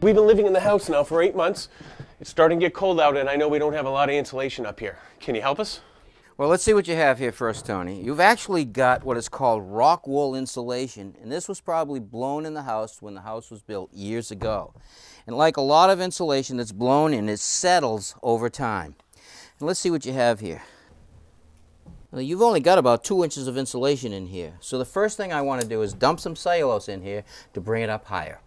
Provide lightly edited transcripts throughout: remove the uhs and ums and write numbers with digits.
We've been living in the house now for 8 months. It's starting to get cold out, and I know we don't have a lot of insulation up here. Can you help us? Well, let's see what you have here first, Tony. You've actually got what is called rock wool insulation, and this was probably blown in the house when the house was built years ago. And like a lot of insulation that's blown in, it settles over time. And let's see what you have here. Well, you've only got about 2 inches of insulation in here. So the first thing I want to do is dump some cellulose in here to bring it up higher.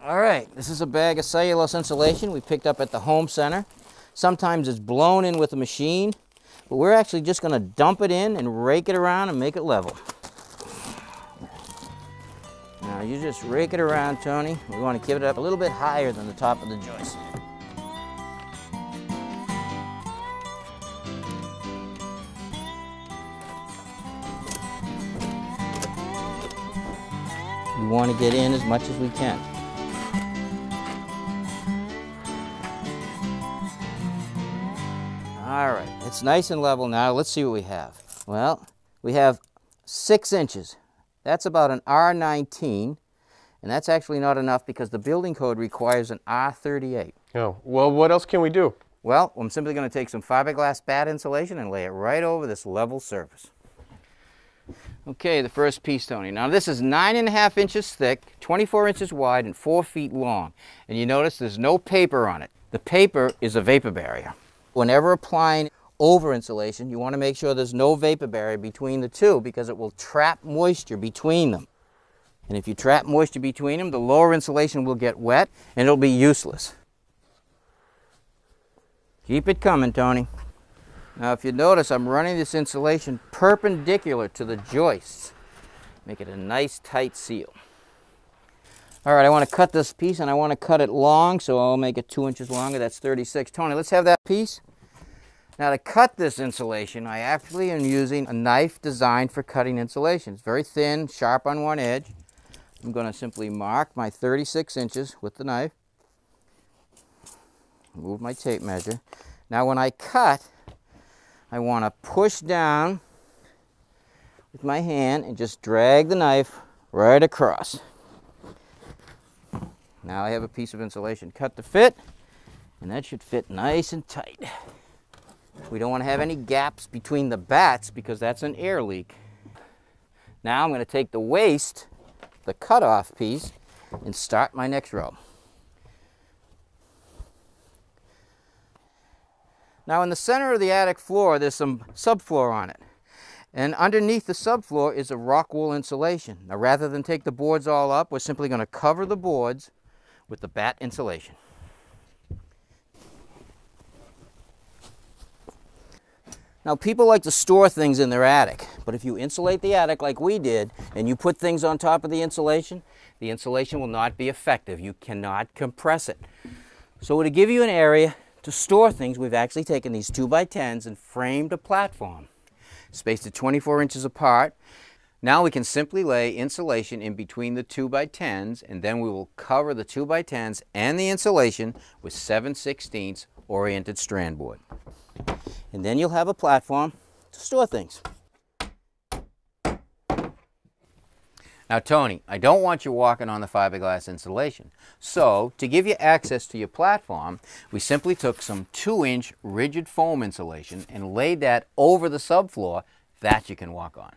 All right, this is a bag of cellulose insulation we picked up at the home center. Sometimes it's blown in with a machine, but we're actually just going to dump it in and rake it around and make it level. Now you just rake it around, Tony. We want to give it up a little bit higher than the top of the joist. We want to get in as much as we can. All right, it's nice and level now. Let's see what we have. Well, we have 6 inches. That's about an R19, and that's actually not enough because the building code requires an R38. Oh, well, what else can we do? Well, I'm simply going to take some fiberglass bat insulation and lay it right over this level surface. Okay, the first piece, Tony. Now this is 9.5 inches thick, 24 inches wide, and 4 feet long. And you notice there's no paper on it. The paper is a vapor barrier. Whenever applying over insulation, you want to make sure there's no vapor barrier between the two because it will trap moisture between them. And if you trap moisture between them, the lower insulation will get wet and it'll be useless. Keep it coming, Tony. Now if you notice, I'm running this insulation perpendicular to the joists. Make it a nice tight seal. All right, I want to cut this piece, and I want to cut it long, so I'll make it 2 inches longer. That's 36. Tony, let's have that piece. Now to cut this insulation, I actually am using a knife designed for cutting insulation. It's very thin, sharp on one edge. I'm going to simply mark my 36 inches with the knife. Move my tape measure. Now when I cut, I want to push down with my hand and just drag the knife right across. Now I have a piece of insulation cut to fit, and that should fit nice and tight. We don't want to have any gaps between the bats because that's an air leak. Now I'm going to take the waste, the cutoff piece, and start my next row. Now in the center of the attic floor, there's some subfloor on it. And underneath the subfloor is a rock wool insulation. Now rather than take the boards all up, we're simply going to cover the boards with the bat insulation. Now people like to store things in their attic, but if you insulate the attic like we did and you put things on top of the insulation will not be effective. You cannot compress it. So to give you an area to store things, we've actually taken these 2x10s and framed a platform, spaced it 24 inches apart. Now we can simply lay insulation in between the 2x10s, and then we will cover the 2x10s and the insulation with 7/16 oriented strand board. And then you'll have a platform to store things. Now Tony, I don't want you walking on the fiberglass insulation. So to give you access to your platform, we simply took some 2-inch rigid foam insulation and laid that over the subfloor that you can walk on.